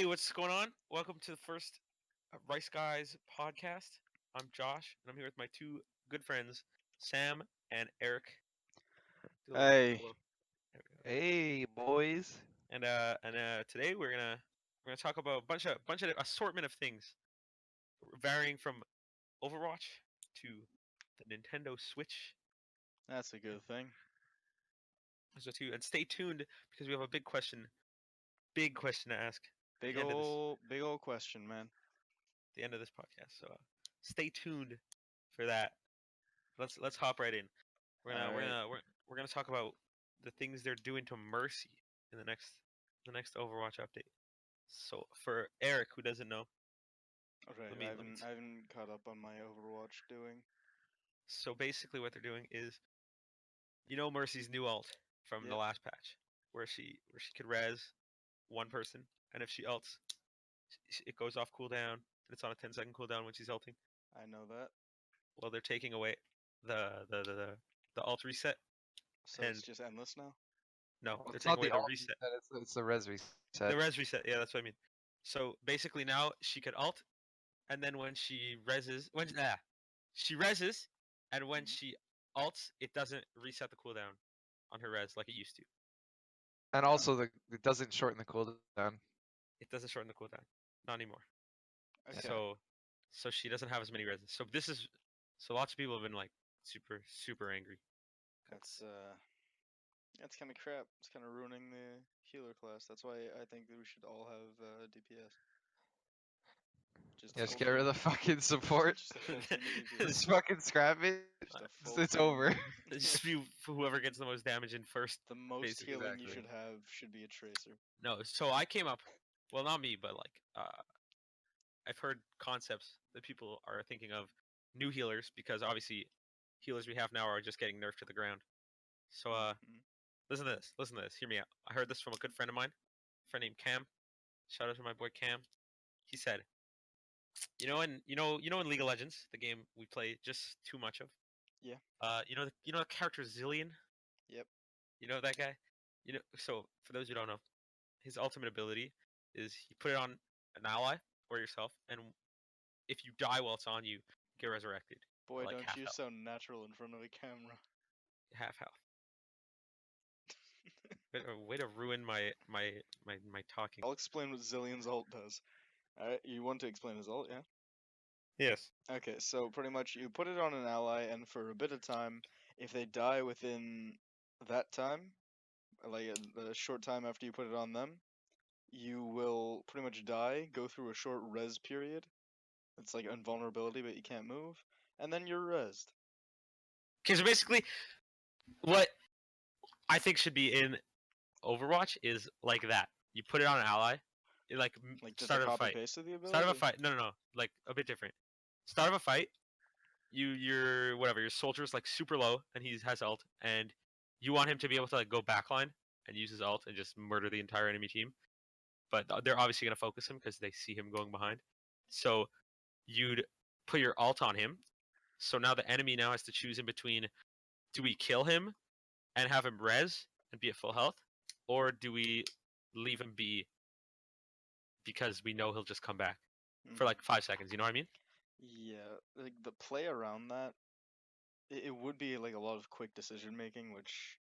what's going on? Welcome to the first Rice Guys podcast. I'm Josh, and I'm here with my two good friends, Sam and Eric. Do a little Hey, hello. There we go. Hey, boys. And today we're gonna talk about a bunch of assortment of things, varying from Overwatch to the Nintendo Switch. that's a good thing. So too, and stay tuned because we have a big question to ask at Big the end of this ol' big ol' question, man. the end of this podcast. So stay tuned for that. Let's hop right in. We're All gonna we're right. gonna we're, we're gonna talk about the things they're doing to Mercy in the next Overwatch update. So for Eric, who doesn't know, Okay, let I me let me. haven't I haven't caught up on my Overwatch doing. So basically, what they're doing is, Mercy's new ult from the Yep, last patch, where she could res one person, and if she ults, it goes off cooldown, and it's on a 10-second cooldown when she's ulting. I know that. Well, they're taking away the the the the, the ult reset, So it's and just endless now. no, Well, they're it's taking not away the the alt reset. reset, it's the res reset. The res reset, yeah, that's what I mean. So basically now she could ult, and then when she reses, and when Hmm. she ults, it doesn't reset the cooldown on her res like it used to. And Oh, also, it doesn't shorten the cooldown. It doesn't shorten the cooldown, not anymore. okay. So, so she doesn't have as many reses. So lots of people have been like super angry. That's that's kind of crap. It's kind of ruining the healer class. That's why I think that we should all have DPS. Just a Yeah, just full get rid of team. the fucking support. Just a full team of Just DPS. fucking scrap it. Just a full It's team. over. Just be whoever gets the most damage in first, The most basically. healing you Exactly. should have should be a tracer. No, so I came up, well, not me, but like I've heard concepts that people are thinking of new healers because obviously healers we have now are just getting nerfed to the ground. So Hmm. listen to this. Listen to this. Hear me out. I heard this from a good friend of mine, a friend named Cam. Shout out to my boy Cam. He said, in League of Legends, the game we play just too much of. Yeah. The character Zillion. Yep. You know that guy. So for those who don't know, his ultimate ability is he put it on an ally or yourself, and if you die while it's on you, get resurrected Boy, at like don't half you health. sound natural in front of a camera. Half health. Way to ruin my talking. I'll explain what Zillion's ult does. Alright, you want to explain his ult, yeah? Yes. Okay, so pretty much you put it on an ally, and for a bit of time, if they die within that time, like a short time after you put it on them, you will pretty much die, go through a short res period. It's like invulnerability, but you can't move, and then you're resed. Okay, so basically, what I think should be in Overwatch is like that. You put it on an ally, Like just a start of a copy fight. paste of the Start of a ability? fight. No, no, no. Like a bit different. Start of a fight. Your soldier's like super low, and he has ult, and you want him to be able to like go backline and use his ult and just murder the entire enemy team. But they're obviously gonna focus him because they see him going behind. So you'd put your ult on him. So now the enemy now has to choose in between: do we kill him and have him res and be at full health, or do we leave him be because we know he'll just come back for Mhm. like 5 seconds? You know what I mean? Yeah, like the play around that, it would be like a lot of quick decision making, which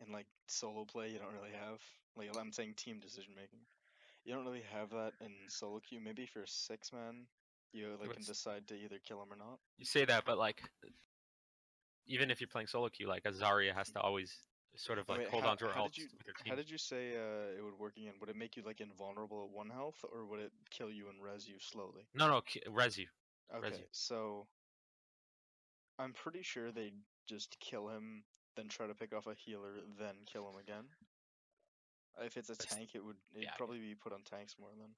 in like solo play you don't really have. Like I'm saying team decision making. You don't really have that in solo queue. Maybe if you're a six man, you like can decide to either kill him or not. You say that, but like even if you're playing solo queue, like a Zarya has to always sort of Oh, like wait, hold on to her how did ult you with her how team. did you say it would work again? Would it make you like invulnerable at one health, or would it kill you and res you slowly? No, no, res you, res Okay, you. so I'm pretty sure they just kill him, then try to pick off a healer, then kill him again. If it's a That's tank, yeah, it'd probably be put on tanks more than.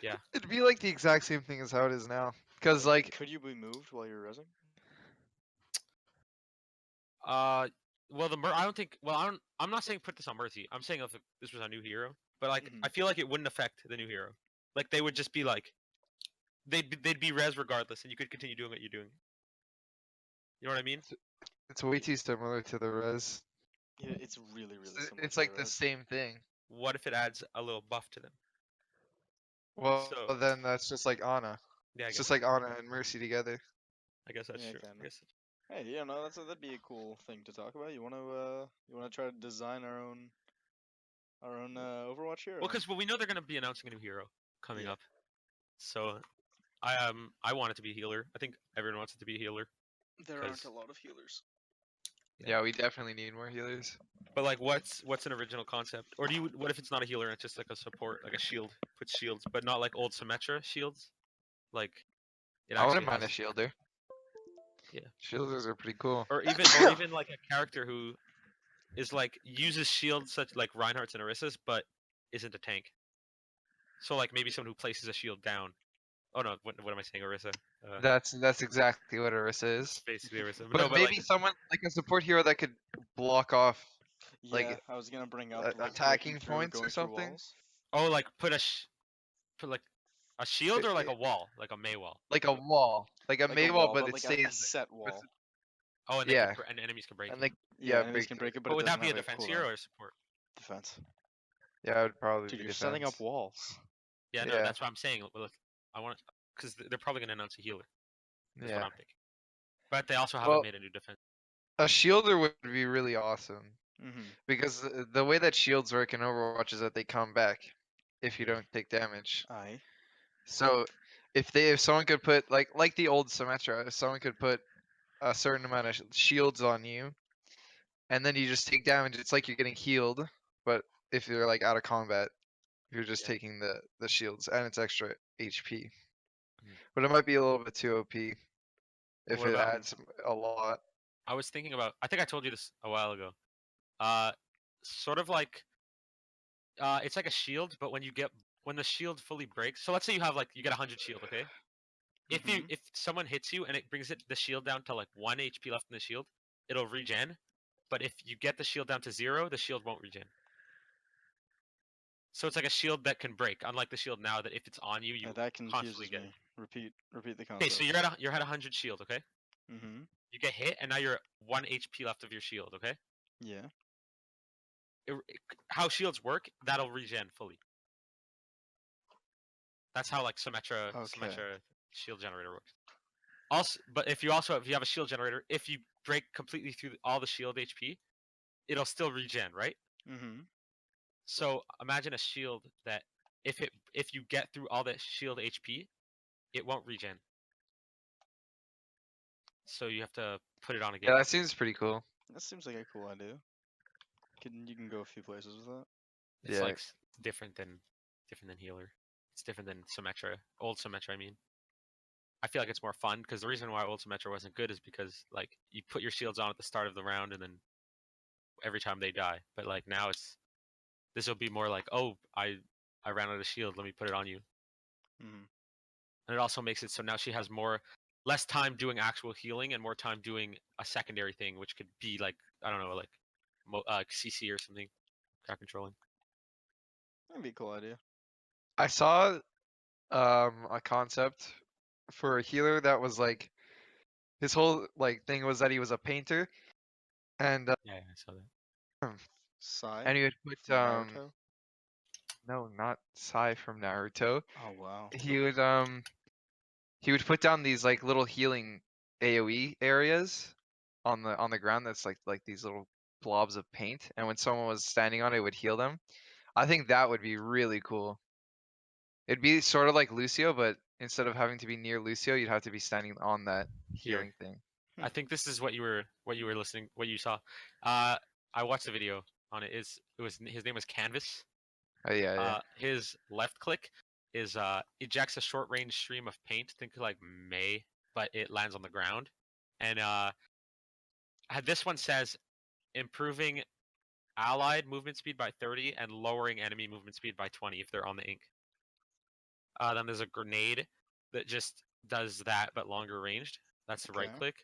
yeah. It'd be like the exact same thing as how it is now. Because, like, Could you be moved while you're resing? Uh, well, I don't think. Well, I'm not saying put this on Mercy. I'm saying if this was a new hero, but like Hmm. I feel like it wouldn't affect the new hero. Like they would just be like they'd be res regardless, and you could continue doing what you're doing. You know what I mean? it's way too similar to the res. Yeah, it's really similar It's to the like the res. same thing. What if it adds a little buff to them? Well, So then that's just like Ana. yeah, I It's guess just like Ana and Mercy together. that's Yeah, true. kinda. I guess Hey, yeah, no, that'd be a cool thing to talk about. You wanna try to design our own Overwatch hero? well, because we know they're gonna be announcing a new hero coming Yeah. up. So I want it to be a healer. I think everyone wants it to be a healer. There aren't 'Cause- a lot of healers. Yeah. Yeah, we definitely need more healers. But like, what's an original concept? Or do you? What if it's not a healer and it's just like a support, like a shield? Puts shields, but not like old Symmetra shields. Like it I actually wouldn't mind a has. shielder. Yeah. Shielders are pretty cool. Or even like a character who is like uses shields such like Reinhardt's and Orissa's, but isn't a tank. So like maybe someone who places a shield down. Oh no, what am I saying, Orisa? That's exactly what Orisa It's is. basically Orisa. But No, but like maybe someone like a support hero that could block off Yeah, like I was gonna bring up like breaking attacking through, points or going through something. walls. like put like a shield or like a wall, like a May wall. Like a wall, like a Like a May wall, wall, but but it like stays a there. set But wall. Oh, and yeah, and enemies can break and it. like Yeah, yeah, enemies break can through. break it, but But it would that doesn't be a have a defense cooldown. hero or a support? Defense. Yeah, it would probably Dude, be you're setting up defense. walls. Yeah, no, Yeah. that's what I'm saying. Look, I want because they're probably gonna announce a healer. That's what Yeah. I'm thinking. But they also haven't Well, made a new defense. a shielder would be really awesome Mm-hmm. because the way that shields work in Overwatch is that they come back if you Yeah. don't take damage. Aye. So if someone could put like the old Symmetra, if someone could put a certain amount of shields on you, and then you just take damage, it's like you're getting healed. But if you're like out of combat, you're just Yeah. taking the shields and it's extra HP. Mhm. But it might be a little bit too OP if What it about? adds a lot. I was thinking about. I think I told you this a while ago. Sort of like it's like a shield, but when the shield fully breaks. So let's say you get 100 shield, okay? Mhm. If someone hits you and it brings the shield down to like 1 HP left in the shield, it'll regen. But if you get the shield down to 0, the shield won't regen. So it's like a shield that can break, unlike the shield now that if it's on you, you That constantly confuses get. me. Repeat the Okay, so concept. you're at 100 shield, okay? Mm-hmm. You get hit, and now you're at 1 HP left of your shield, okay? Yeah. How shields work, that'll regen fully. That's how like Symmetra Okay. shield generator works. Also, but if you have a shield generator, if you break completely through all the shield HP, it'll still regen, right? Mm-hmm. So imagine a shield that if you get through all the shield HP, it won't regen. So you have to put it on again. Yeah, that seems pretty cool. That seems like a cool idea. You can go a few places with that. It's Yeah. like different than healer. It's different than Symmetra. Old Symmetra, I mean. I feel like it's more fun because the reason why old Symmetra wasn't good is because like you put your shields on at the start of the round and then every time they die. But like now this will be more like, oh, I ran out of shield, let me put it on you. Mm-hmm. And it also makes it so now she has less time doing actual healing and more time doing a secondary thing, which could be like I don't know, like CC or something, crowd controlling. That'd be a cool idea. I saw a concept for a healer that was like his whole like thing was that he was a painter and Yeah, I saw that. Sai and he would put from Naruto. no, not Sai from Naruto. Oh wow. He would put down these like little healing AoE areas on the ground that's like these little blobs of paint, and when someone was standing on it, it would heal them. I think that would be really cool. It'd be sort of like Lucio, but instead of having to be near Lucio, you'd have to be standing on that Here, healing thing. I think this is what you were listening, what you saw. I watched the video on it. His name was Canvas. Oh yeah. His left click is ejects a short range stream of paint. Think like May, but it lands on the ground. And this one says improving allied movement speed by 30 and lowering enemy movement speed by 20 if they're on the ink. Then there's a grenade that just does that but longer ranged. That's the right Okay. click.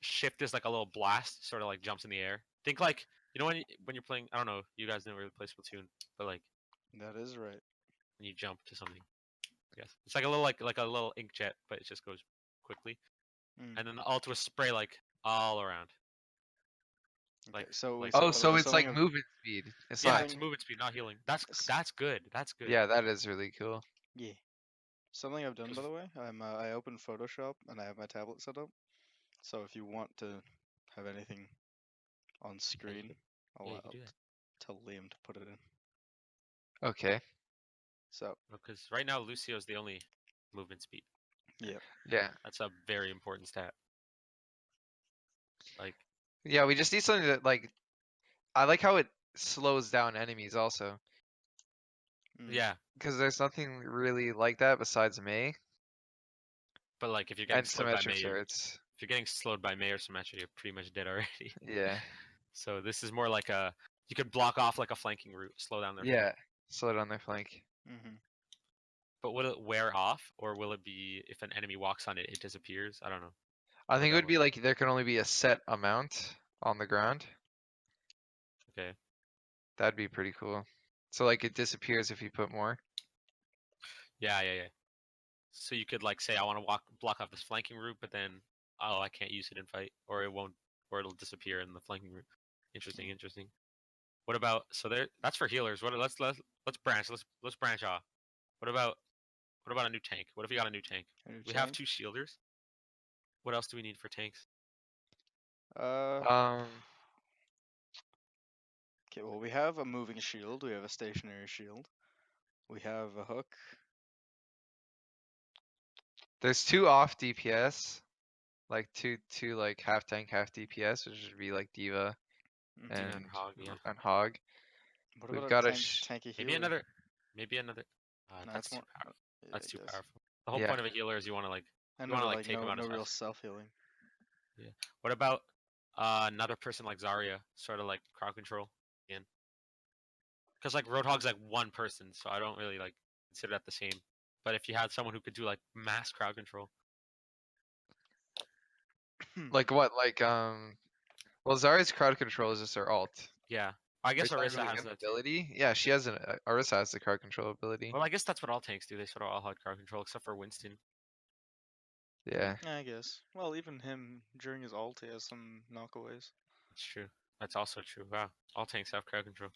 Shift is like a little blast, sort of like jumps in the air. Think like when you're playing. I don't know. You guys didn't really play Splatoon, but like That is right. when you jump to something. I guess it's like a little like a little ink jet, but it just goes quickly. Mm. And then the ult was spray like all around. Okay. Like So Oh, so so it's something like of movement speed. It's yeah, not. it's movement speed, not healing. That's good. That's good. Yeah, that is really cool. yeah. Something I've done, by the way, I opened Photoshop and I have my tablet set up. So if you want to have anything on screen, I'll Yeah, you can do that. tell Liam to put it in. Okay. So Because right now Lucio's the only movement speed. yeah, Yeah. That's a very important stat. Like, Yeah, we just need something that like I like how it slows down enemies also. yeah, Because there's nothing really like that besides Mei but like if you're getting and slowed by Symmetra Mei, turrets. if you're getting slowed by Mei or Symmetra, you're pretty much dead already. Yeah. So this is more like you could block off like a flanking route, slow down their flank. Yeah. Slow down their flank. Mm-hmm. But will it wear off, or will it be if an enemy walks on it, it disappears? I don't know. I How think it that would be work? like there can only be a set amount on the ground. Okay. That'd be pretty cool. So like it disappears if you put more. Yeah. So you could like say I want to block off this flanking route, but then I can't use it in fight, or it won't, or it'll disappear in the flanking route. Interesting. What about that's for healers. Let's branch. Let's branch off. What about a new tank? What if we got a new tank? We have 2 shielders. What else do we need for tanks? Um Okay, well, we have a moving shield. We have a stationary shield. We have a hook. there's 2 off DPS. Like two like half tank, half DPS, which would be like Diva Mhm. Diva and and Hog, yeah. and Hog. What We've about got a a tanky Maybe healer? another. No, That's that's too more. powerful. Yeah, That's I too guess. powerful. The whole Yeah. point of a healer is you want to like I you know, want to but like take him out no of real stuff. self healing. Yeah. What about another person like Zarya, sort of like crowd control again? Because like Roadhog's like one person, so I don't really like consider that the same. But if you had someone who could do like mass crowd control, Like what? Like well Zarya's crowd control is just her alt. yeah. I Are you guess talking Orisa about, like, has an that too. ability? Yeah, she has an Orisa has the crowd control ability. Well, I guess that's what all tanks do. They sort of all had crowd control except for Winston. Yeah. Yeah, I guess. Well, even him during his ult, he has some knockaways. That's true. That's also true. Wow. All tanks have crowd control.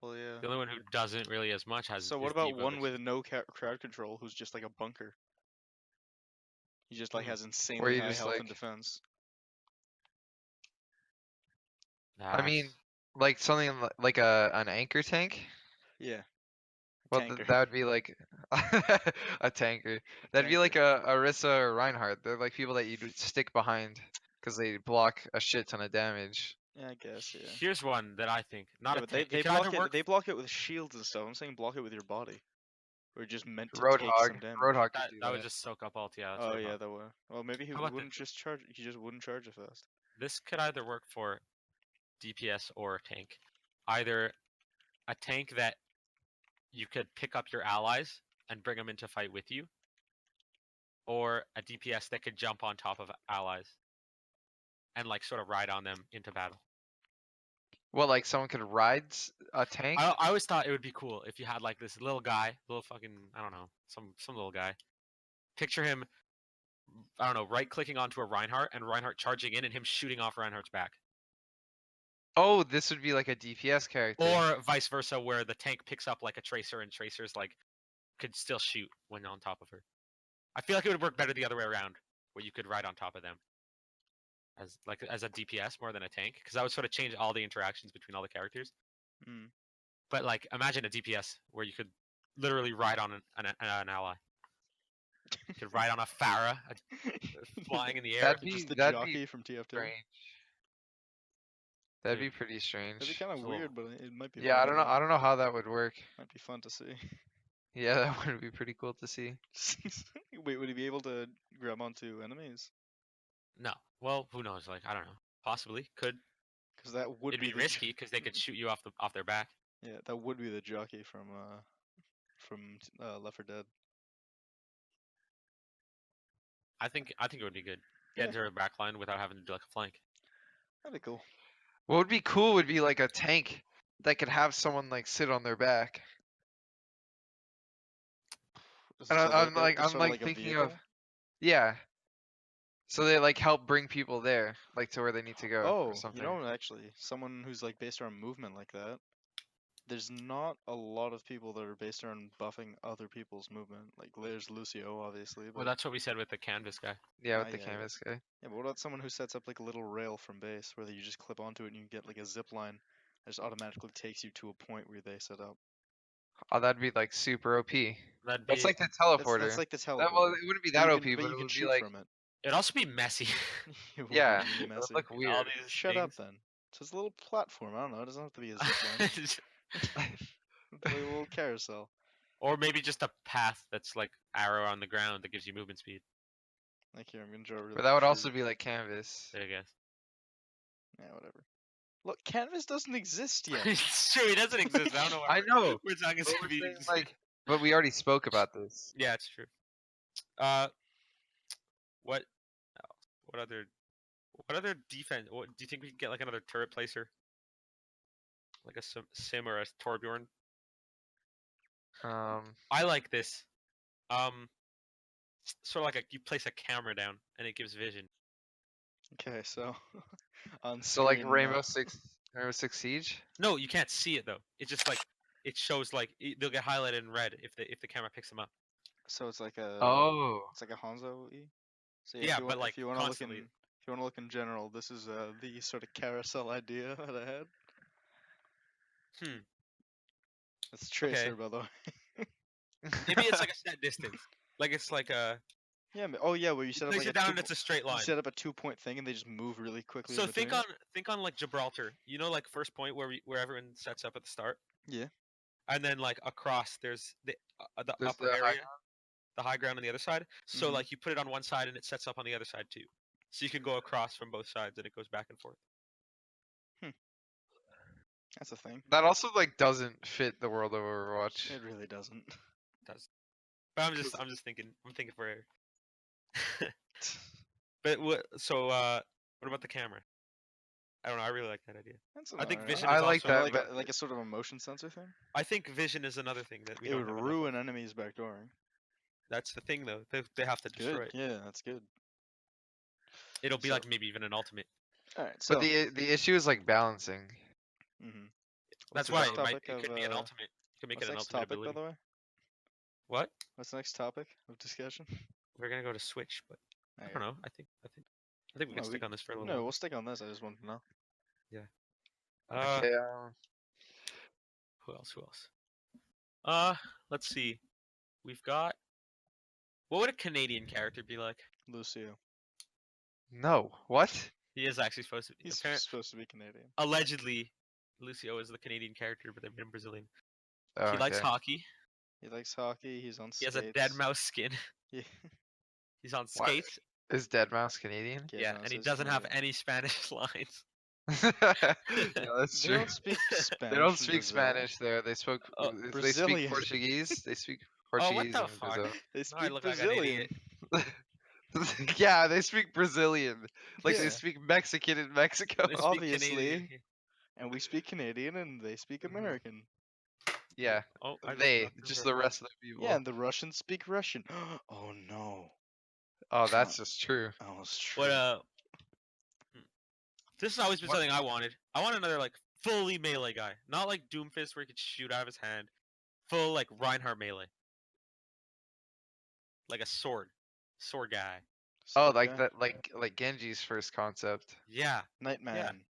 Well, yeah. The only one who doesn't really as much So what is about Diva, one but with no crowd control who's just like a bunker? He just like Hmm. has Where insanely you high just health and like defense. I mean like something like an anchor tank? Yeah, Well tanker. that would be like a tanker. That'd be Tanker. like a Orisa or Reinhardt. They're like people that you'd stick behind because they block a shit ton of damage. Yeah, I guess. Yeah. here's one that I think not Yeah, a but tank. It they could either block it. work. They block it with shields and stuff. I'm saying block it with your body. We're just meant to take Roadhog. some damage. Roadhog could That do that would that. just soak up ult. Yeah, that's Oh Roadhog. yeah, that would. Well, maybe he How about wouldn't just charge. He just wouldn't charge it fast. this could either work for DPS or a tank. Either a tank that you could pick up your allies and bring them into fight with you, or a DPS that could jump on top of allies and like sort of ride on them into battle. Well, like someone could ride a tank? I always thought it would be cool if you had like this little guy, little fucking I don't know, some little guy. Picture him, I don't know, right clicking onto a Reinhardt and Reinhardt charging in and him shooting off Reinhardt's back. Oh, this would be like a DPS character. Or vice versa, where the tank picks up like a Tracer and Tracer's like could still shoot when on top of her. I feel like it would work better the other way around, where you could ride on top of them as a DPS more than a tank, because that would sort of change all the interactions between all the characters. Mm. But like, imagine a DPS where you could literally ride on an ally. You could ride on a Pharah flying in the air. That'd Just be the that'd jockey be from TF2. strange. That'd Yeah. be pretty That'd be strange. kind of It's a little- weird, but it might be. Yeah, fun I don't know. to, I don't know how that would work. Might be fun to see. Yeah, that would be pretty cool to see. Wait, would he be able to grab onto enemies? No. Well, who knows? Like, I don't know. Possibly. Could. Because that would It'd be the risky because they could shoot you off their back. Yeah, that would be the jockey from Left 4 Dead. I think it would be good. Get Yeah. into a back line without having to do like a flank. That'd be cool. What would be cool would be like a tank that could have someone like sit on their back. And I'm like thinking of yeah. So they like help bring people there, like to where they need to go or Oh, something. you know, actually, someone who's like based around movement like that. there's not a lot of people that are based around buffing other people's movement. Like there's Lucio, obviously, Well, but that's what we said with the canvas guy. Yeah, with Ah, the yeah, canvas guy. yeah. But what about someone who sets up like a little rail from base, where you just clip onto it and you get like a zip line that just automatically takes you to a point where they set up. Oh, that'd be like super OP. That'd That's be. like the That's teleporter. like the Well, teleporter. it wouldn't be But that you OP, can, but you it can would be shoot like, from it. It'd also be messy. It would be yeah, really it would messy. look All weird. these Shut up things. then. So it's a little platform. I don't know. It doesn't have to be a zip line. It's like a little carousel. Or maybe just a path that's like arrow on the ground that gives you movement speed. Like here, I'm gonna draw a really But that would crude. also be like canvas. I guess. Yeah, whatever. Look, canvas doesn't exist yet. It's true, it doesn't exist. I don't know why I know. we're talking But we're speed. saying, like, but we already spoke about this. Yeah, it's true. Uh, what? What other? What other defense? What do you think we could get like another turret placer? Like a sim or a Torbjorn? Um, I like this. Sort of like you place a camera down and it gives vision. Okay, so on so like screen Rainbow now. Six Siege. No, you can't see it though. It's just like it shows like they'll get highlighted in red if the camera picks them up. So it's like a Oh, it's like a Hanzo E. So Yeah, if you but want like if you want to look in constantly. if you want to look in general, this is the sort of carousel idea that I had. Hmm. It's Tracer, Okay. by the way. Maybe it's like a set distance. Like it's like a. Yeah. Oh yeah, where you You set up place like it a down two. and it's a straight You line. set up a 2-point thing and they just move really quickly. So in between think on like Gibraltar. You know, like first point where everyone sets up at the start. Yeah. And then like across there's the there's upper the high. area, the high ground on the other side. So Mhm. like you put it on one side and it sets up on the other side too. So you can go across from both sides and it goes back and forth. That's a thing. That also like doesn't fit the world of Overwatch. It really doesn't. Does. But I'm just thinking. I'm thinking for. But what? So what about the camera? I don't know. I really like that idea. That's I think alright. vision I is like also. that, like but like a sort of a motion sensor thing. I think vision is another thing that we It don't would have enough of. ruin enemies backdooring. That's the thing though. They have to destroy Good. it. Yeah, that's good. It'll be So- like maybe even an ultimate. All right. So. but the issue is like balancing. Mhm. That's the why next topic it could be an of, ultimate. You could make What's it an next ultimate topic, ability. by the way? What? What's the next topic of discussion? We're gonna go to Switch, but I don't know. I think we No, can stick on this for a little. No, while. we'll stick on this. I just want to know. Okay. Who else? Who else? Let's see. We've got. What would a Canadian character be like? Lucio. No. What? He is actually supposed to be. He's Apparent, supposed to be Canadian. allegedly, Lucio is the Canadian character, but they made him Brazilian. Oh, He likes okay. hockey. He likes hockey. He's on He skates. has a dead mouse skin. Yeah. He's on Why- skates. Is Dead Mouse Canadian? Yeah, and he doesn't have any Spanish lines. Yeah, that's They true. don't speak Spanish. They don't in speak Brazil. Spanish there. They spoke. Oh, They Brazilian. speak Portuguese. They speak Oh, what Portuguese the in fuck? Brazil. They Now I speak look like an Brazilian. idiot. Yeah, they speak Brazilian. Like Yeah. they speak Mexican in Mexico. They speak Obviously. Canadian. And we speak Canadian, and they speak Mhm. American. Yeah, Oh, I looked they up the just ver- the rest of the people. Yeah, and the Russians speak Russian. Oh no. Oh, that's just true. Oh, it's true. What This has always been What- something I wanted. I want another like fully melee guy, not like Doomfist where he could shoot out of his hand. Full like Reinhardt melee, like a sword guy. Oh, Sword like guy. that, like Genji's first concept. Yeah, Nightman.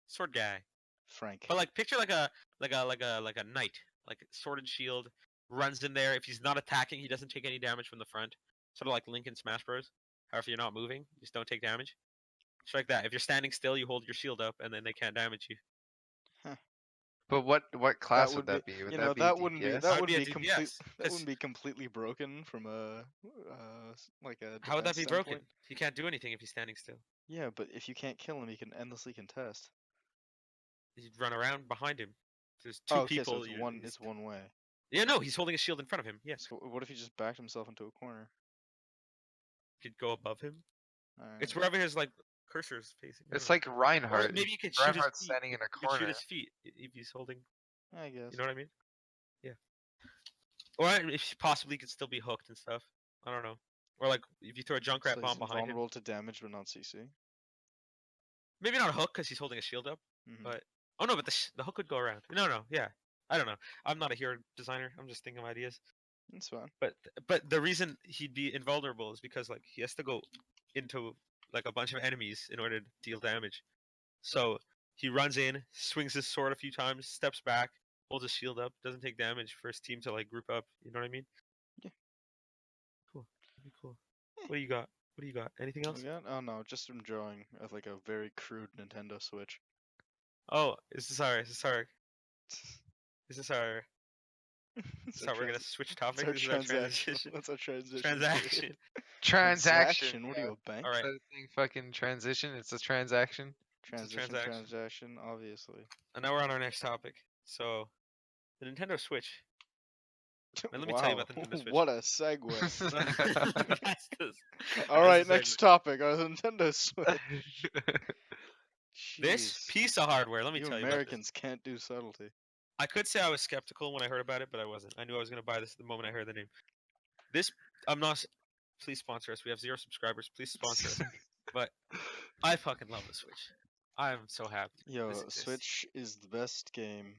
sword guy. Frank. But like picture like a knight, like sword and shield, runs in there. If he's not attacking, he doesn't take any damage from the front. Sort of like Link in Smash Bros. However, you're not moving, you just don't take damage. It's like that. If you're standing still, you hold your shield up, and then they can't damage you. But what class would would that be? Would you that know, be that wouldn't be DPS? that I'd would be a be complete DPS, that 'cause- wouldn't be completely broken from a like a How would that defense be broken? standpoint. He can't do anything if he's standing still. Yeah, but if you can't kill him, you can endlessly contest. He'd run around behind him. There's two Oh, okay, people. so it's one. It's one way. Yeah, no, he's holding a shield in front of him. Yes, So what if he just backed himself into a corner? could go above him. Alright. It's wherever his like cursor is facing. I It's don't know. like Reinhardt. Or maybe you could shoot his Reinhardt's feet. standing in a You could shoot corner. his feet if he's holding. I guess. You know what I mean? Yeah. Or if he possibly could still be hooked and stuff. I don't know. Or like if you throw a Junkrat So bomb he's behind him. invulnerable to damage, but not CC. Maybe not hook because he's holding a shield up. Mhm. But oh no, but the hook would go around. No, yeah. I don't know. I'm not a hero designer. I'm just thinking of ideas. That's fine. But the reason he'd be invulnerable is because like he has to go into like a bunch of enemies in order to deal damage. So he runs in, swings his sword a few times, steps back, holds his shield up, doesn't take damage for his team to like group up. You know what I mean? Yeah. Cool. That'd be cool. What do you got? What do you got? Anything else? We got? Oh no, just I'm drawing of like a very crude Nintendo Switch. Oh, is this our? Is this our? Is this our? It's So we're gonna switch topics. This is our transition. What's our transition? Transaction. Transaction. What are you, a bank? All right. Instead of saying fucking transition, it's a transaction. Transition. transaction. Transaction. Obviously. And now we're on our next topic. So, the Nintendo Switch. And let me wow. tell you about the Nintendo Switch. What a segue. That's just- All that's right, the next segue. topic. Our Nintendo Switch. This Jeez. piece of hardware. Let me You tell you about this. Americans can't do subtlety. I could say I was skeptical when I heard about it, but I wasn't. I knew I was gonna buy this the moment I heard the name. This, I'm not. Please sponsor us. We have 0 subscribers. Please sponsor us. But I fucking love the Switch. I am so happy. Yo, this exists. Switch is the best game.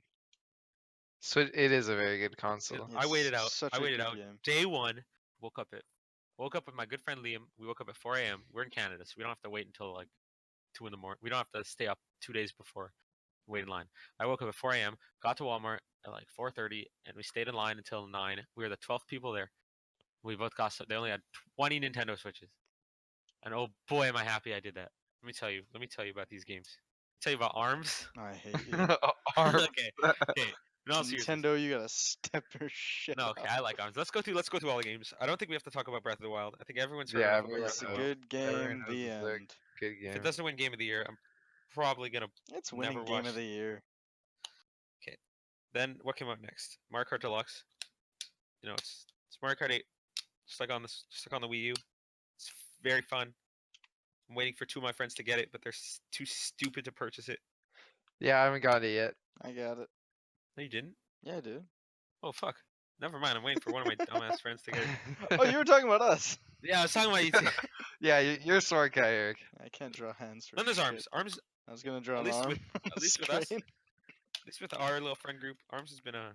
Switch. It is a very good console. I waited out. Such I a waited good out. game. Day one, woke up with my good friend Liam. We woke up at 4 a.m. We're in Canada, so we don't have to wait until like 2 in the morning. We don't have to stay up 2 days before, wait in line. I woke up at 4 a.m. Got to Walmart at like 4:30, and we stayed in line until 9. We were the 12th people there. We both got. They only had 20 Nintendo Switches, and oh boy, am I happy I did that. Let me tell you. Let me tell you about these games. Tell you about Arms. I hate you. Arms. Okay. Okay. In all seriousness. Nintendo, you gotta step your shit No, okay, up. I like Arms. Let's go through all the games. I don't think we have to talk about Breath of the Wild. I think everyone's heard Yeah, enough about everyone Breath It's of a the Wild. good Everyone game. knows The it's a end. good If it game. doesn't win Game of the Year, I'm probably gonna It's never winning game watch. of the year. Then what came out next? Mario Kart Deluxe. You know, it's Mario Kart 8, just like on the Wii U. It's very fun. I'm waiting for 2 of my friends to get it, but they're too stupid to purchase it. Yeah, I haven't got it yet. I got it. No, you didn't. Yeah, I did. Oh fuck. Never mind. I'm waiting for one of my dumbass friends to get it. Oh, you were talking about us. Yeah, I was talking about you. Too. Yeah, you're a smart guy, Eric. I can't draw hands for Then there's shit. Arms. Arms. I was gonna draw At an least arm. with- on at the least with us. screen. At least with our little friend group, Arms has been a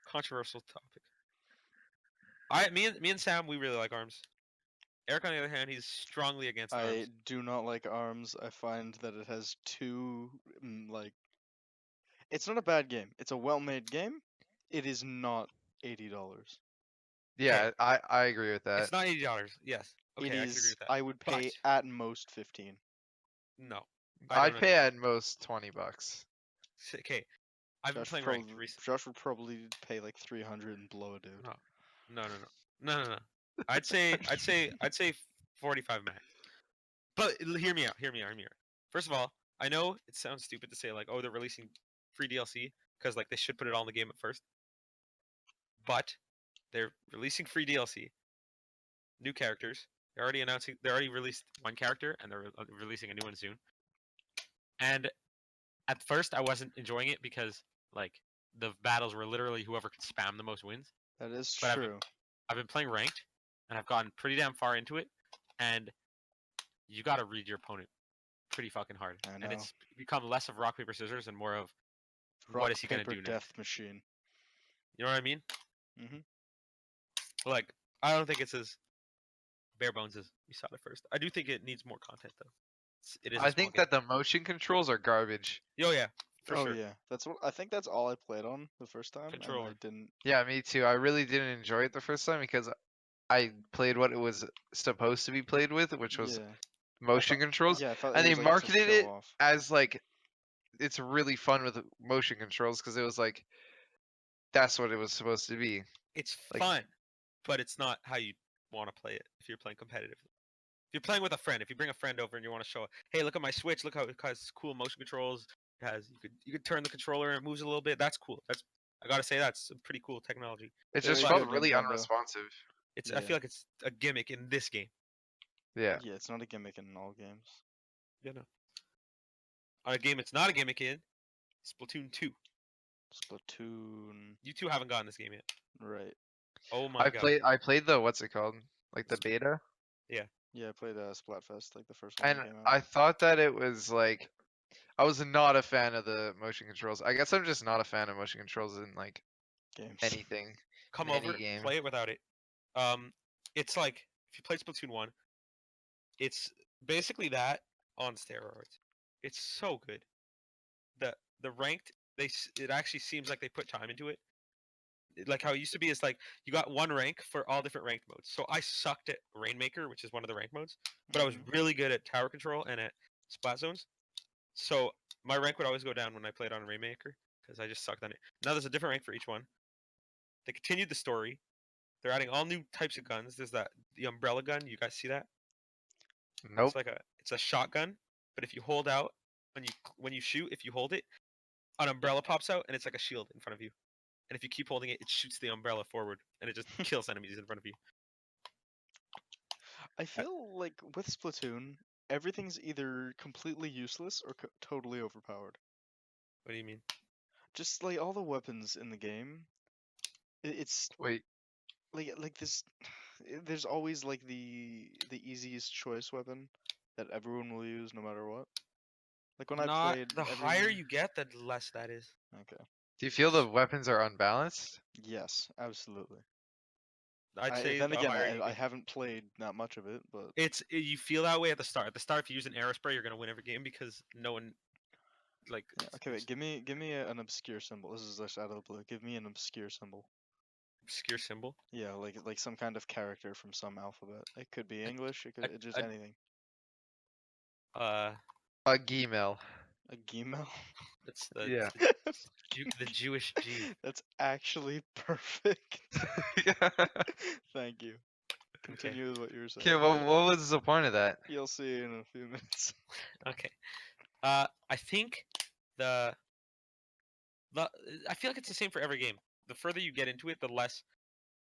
controversial topic. Me and Sam, we really like Arms. Eric, on the other hand, he's strongly against I Arms. do not like Arms. I find that it has too like. It's not a bad game. It's a well-made game. It is not $80. Yeah, I agree with that. It's not $80. Yes. Okay, It I can agree is. with that. I would pay at most 15. No. I I'd don't pay agree. at most $20. Okay, I've been playing ranked recently. Josh would probably pay like 300 and blow a dude. No. I'd say 45 max. But hear me out. First of all, I know it sounds stupid to say like, oh, they're releasing free DLC because like they should put it all in the game at first. But they're releasing free DLC, new characters. They're already released one character, and they're releasing a new one soon. And at first, I wasn't enjoying it because like the battles were literally whoever could spam the most wins. That is But true. I've been playing ranked, and I've gotten pretty damn far into it, and you got to read your opponent pretty fucking hard. I And know. it's become less of rock paper scissors and more of Rock, what is he gonna paper, do death next. machine. You know what I mean? Mhm. Like I don't think it's as bare bones as we saw at first. I do think it needs more content though. It is. I think that the motion controls are garbage. Oh yeah, for Oh sure. yeah, I think that's all I played on the first time, and Controller. I didn't. Yeah, me too. I really didn't enjoy it the first time because I played what it was supposed to be played with, which was Yeah. motion controls. Yeah, I thought And it they was, like, to marketed show it off. as like it's really fun with motion controls because it was like that's what it was supposed to be. It's Like- fun, but it's not how you want to play it if you're playing competitively. If you're playing with a friend, if you bring a friend over and you want to show, hey, look at my Switch, look how it has cool motion controls. It has you could turn the controller and it moves a little bit. That's cool. I gotta say that's some pretty cool technology. It Very just felt good, really Nintendo. unresponsive. I Yeah. feel like it's a gimmick in this game. Yeah. Yeah, it's not a gimmick in all games. You know. On a game it's not a gimmick in Splatoon 2. Splatoon, You two haven't gotten this game yet. right? Oh my god. I played the what's it called? Like the beta. Yeah, I played Splatfest, like the first one And that came out. I thought that it was like I was not a fan of the motion controls. I guess I'm just not a fan of motion controls in like Games. anything, Come in any over, game. play it without it. It's like if you play Splatoon 1, it's basically that on steroids. It's so good. The ranked it actually seems like they put time into it. Like how it used to be is like you got one rank for all different ranked modes. So I sucked at Rainmaker, which is one of the ranked modes, but I was Mhm. really good at tower control and at splat zones. So my rank would always go down when I played on Rainmaker because I just sucked on it. Now there's a different rank for each one. They continued the story. They're adding all new types of guns. There's the umbrella gun. You guys see that? Nope. It's a shotgun, but if you hold out when you shoot, if you hold it, an umbrella pops out and it's like a shield in front of you. And if you keep holding it, it shoots the umbrella forward and it just kills enemies in front of you. I feel like with Splatoon, everything's either completely useless or totally overpowered. What do you mean? Just like all the weapons in the game, it's Wait. like this. There's always like the easiest choice weapon that everyone will use no matter what. Like when I Not played, the higher everyone. you get, the less that is. Okay. Do you feel the weapons are unbalanced? Yes, absolutely. I'd say Then the again, higher you I get. haven't played that much of it, but You feel that way at the start. At the start, if you use an arrow spray, you're gonna win every game because no one like yeah. Okay, wait. Give me an obscure symbol. This is just out of the blue. Give me an obscure symbol. obscure symbol. Yeah, like some kind of character from some alphabet. It could be English. It A, could just a, anything. uh, A Gmail. A Gmail. it's Yeah. the Jewish G. That's actually perfect. Thank you. Okay. Continue with what you were saying. Okay, what was the point of that? You'll see in a few minutes. Okay. I think the the I feel like it's the same for every game. The further you get into it, the less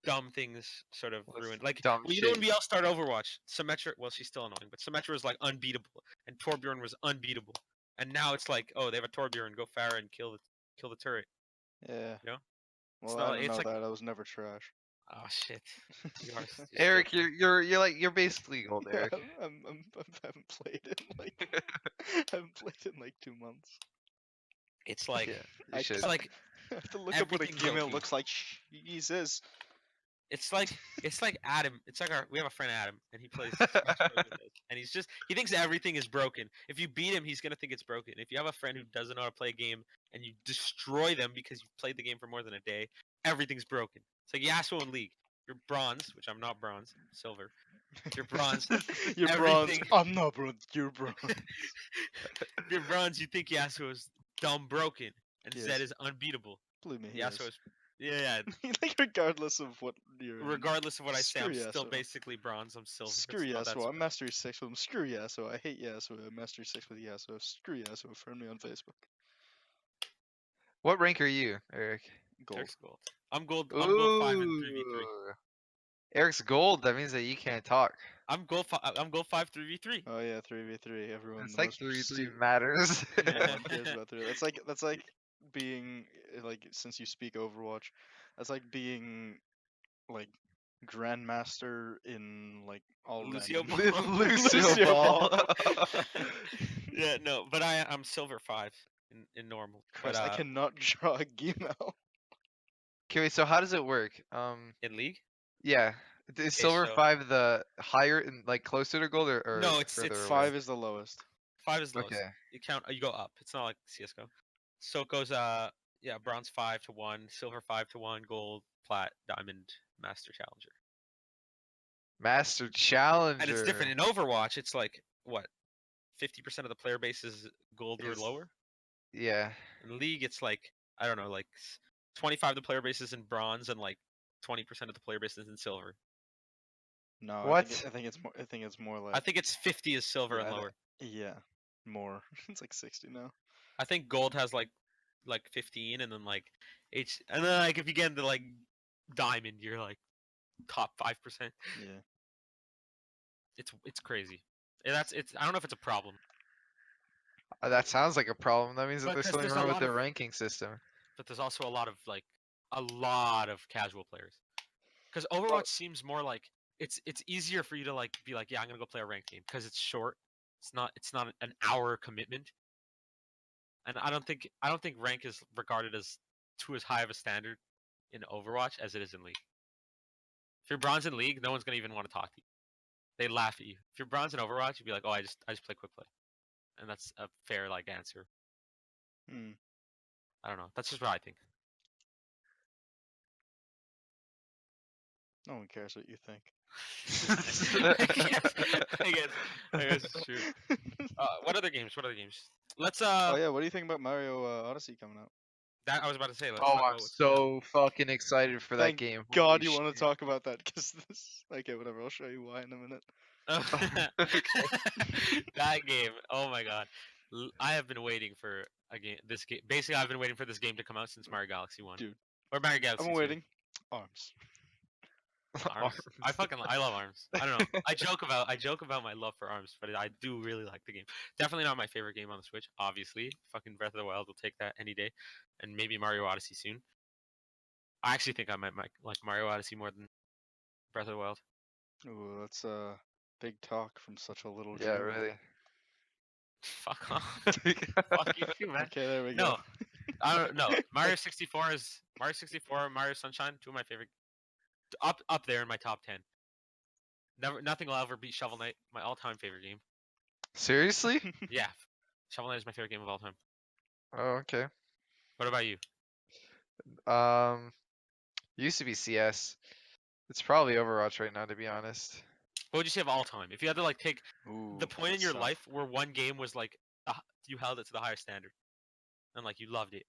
dumb things sort of What's ruin. Like, dumb well, you know when shit? we all start Overwatch, Symmetra. Well, she's still annoying, but Symmetra was like unbeatable, and Torbjorn was unbeatable. And now it's like, oh, they have a Torbjorn, go Pharah and kill the turret. Yeah. You know, it's Well, not. I Like, don't it's know like, that. I was never trash. oh shit, you are. You're still. Eric, you're basically gold, Yeah, Eric. I haven't played in like I haven't played in like 2 months. It's like, Yeah, you I should. it's like have to look up what a everything's Gmail OP. looks like. Jesus. It's like Adam. It's like we have a friend Adam, and he plays Smash Bros. With us, and he thinks everything is broken. If you beat him, he's gonna think it's broken. If you have a friend who doesn't know how to play a game and you destroy them because you've played the game for more than a day, everything's broken. It's like Yasuo in League. You're bronze, which I'm not bronze, I'm silver. You're bronze. You're bronze. Everything. I'm not bronze. You're bronze. You're bronze. You think Yasuo is dumb broken, and He Zed is. is unbeatable. Believe me, he Yasuo is. is. Yeah, Like regardless of what you're in. regardless of what I say, Screw I'm still Yasuo. basically bronze. I'm silver. Screw It's not that Yasuo. I'm special. Mastery 6 with him. Screw Yasuo. I hate Yasuo. I'm Mastery 6 with Yasuo. Screw Yasuo. Friend me on Facebook. What rank are you, Eric? Gold. Eric's gold. I'm gold. I'm gold 5 in 3v3. Ooh. Eric's gold. That means that you can't talk. I'm gold. I'm gold 5 3v3. Oh yeah, 3v3. Everyone, It's the like most 3 matters. no one cares about 3. That's like being like since you speak Overwatch, that's like being like Grandmaster in like all Lucio random. Ball. Lucio Ball. Yeah, no, but I'm silver 5 in normal. But Christ, I cannot draw a Gmail. Okay, wait, so how does it work? in league, Yeah. Is Okay, silver so 5 the higher and like closer to gold or No, it's further away? 5 is the lowest. 5 is lowest. Okay. You go up. It's not like CS:GO. So it goes yeah, bronze 5 to 1, silver 5 to 1, gold, plat, diamond, master, challenger. Master Challenger. And it's different in Overwatch. It's like what 50% of the player base is gold or Is- lower. Yeah. In League, it's like I don't know, like 25 of the player base is in bronze and like 20% of the player base is in silver. No, What? I think it's more. I think it's more like. I think it's 50 is silver yeah, and lower. Yeah, more. It's like 60 now. I think gold has like 15, and then like and then like if you get into like diamond, you're like top 5%. Yeah. It's crazy. And it's I don't know if it's a problem, That sounds like a problem. That means that there's because something there's a wrong with lot their of ranking system. but there's also a lot of casual players. Because Overwatch seems more like it's easier for you to like be like, yeah, I'm gonna go play a ranked game because it's short. It's not an hour commitment. and I don't think rank is regarded as to as high of a standard in Overwatch as it is in League. If you're bronze in League, no one's gonna even want to talk to you. They laugh at you. If you're bronze in Overwatch, you'd be like, oh, I just play quick play, and that's a fair like answer. Hmm. I don't know. That's just what I think. No one cares what you think. I guess it's true. What other games? Let's Oh yeah, what do you think about Mario Odyssey coming out? that I was about to say. Let's Oh, talk I'm about what's coming out. so fucking excited for that Thank game. God Holy you want to shit. talk about that, because this. Okay, whatever. I'll show you why in a minute. That game. Oh my god. I have been waiting for a game. This game. Basically, I've been waiting for this game to come out since Mario Galaxy 1. Dude, Or Mario Galaxy I'm 2. waiting. Arms. Arms. I love Arms. I don't know. I joke about my love for Arms, but I do really like the game. Definitely not my favorite game on the Switch. Obviously, fucking Breath of the Wild will take that any day, and maybe Mario Odyssey soon. I actually think I might like Mario Odyssey more than Breath of the Wild. Ooh, that's big talk from such a little Yeah, Jew. really. Fuck off. Fuck you too, man. Okay, there we No, go. I don't know. Mario 64 is Mario 64, Mario Sunshine, two of my favorite. Up there in my top 10. Nothing will ever beat Shovel Knight, my all-time favorite game. Seriously? Yeah, Shovel Knight is my favorite game of all time. Oh, okay. What about you? Used to be CS. It's probably Overwatch right now, to be honest. What would you say of all time? If you had to like take Ooh, the point in that's your tough. life where one game was like you held it to the highest standard, and like you loved it,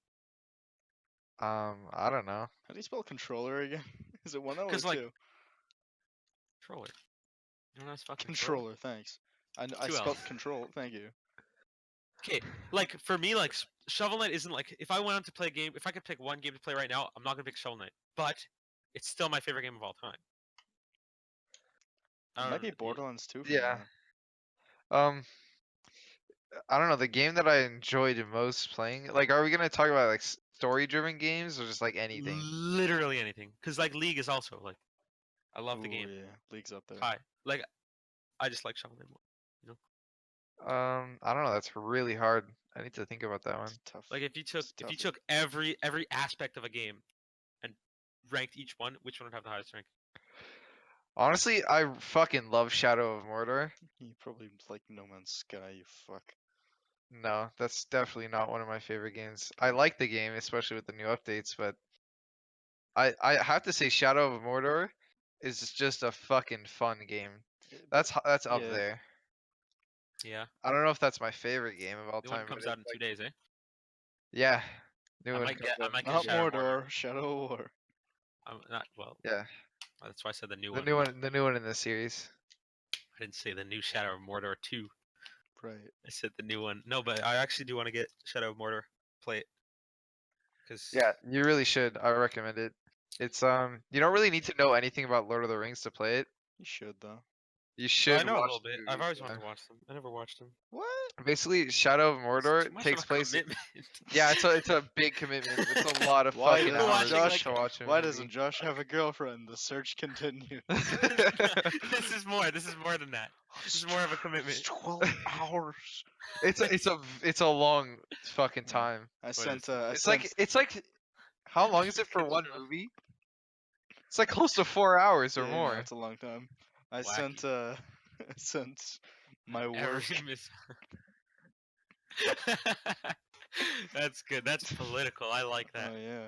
I don't know. How do you spell controller again? Is it one L or because like two? controller. You don't know how to spell Controller, thanks. I Two spelled Ls. control. Thank you. Okay, like for me, like Shovel Knight isn't like if I went on to play a game, if I could pick one game to play right now, I'm not gonna pick Shovel Knight, but it's still my favorite game of all time. It might be You- Borderlands 2 for Yeah. me, Um, I don't know. The game that I enjoyed most playing, like, are we gonna talk about like story-driven games or just like anything? Literally anything, because like League is also like I love though. the game. Ooh, yeah, League's up there. Hi, like I just like Shovel Knight more. I don't know. That's really hard. I need to think about that one. It's tough. Like if you It's took tough. every aspect of a game and ranked each one, which one would have the highest rank? Honestly, I fucking love Shadow of Mordor. You probably like No Man's Sky, you fuck. No, that's definitely not one of my favorite games. I like the game, especially with the new updates, but I have to say Shadow of Mordor is just a fucking fun game. That's up yeah. there. Yeah, I don't know if that's my favorite game of all the time. one comes but out in 2 days, eh? yeah, new I one might comes get out. Not Shadow of Mordor, Shadow War. I'm not well. Yeah, That's why I said the new the one. new one, the new one in the series. I didn't say the new Shadow of Mordor 2. Right. I said the new one. No, but I actually do want to get Shadow of Mordor. Play it. Cause Yeah, you really should. I recommend it. It's you don't really need to know anything about Lord of the Rings to play it. You should though. You Well, should I know a watch little the bit. I've movies, always yeah. wanted to watch them. I never watched them. What? Basically, Shadow of It's Mordor too much takes of a place. commitment. Yeah, it's a big commitment. It's a lot of Why fucking doesn't hours Josh? to watch a Why movie. doesn't Josh have a girlfriend? The search continues. This is more. This is more than that. This is more of a commitment. 12 hours. It's a long fucking time. I sent. It's like how long is it for one movie? It's like close to 4 hours or Yeah, no, more. it's a long time. I Wacky. sent. I sent my work. Every miss. That's good. That's political. I like that. Oh yeah.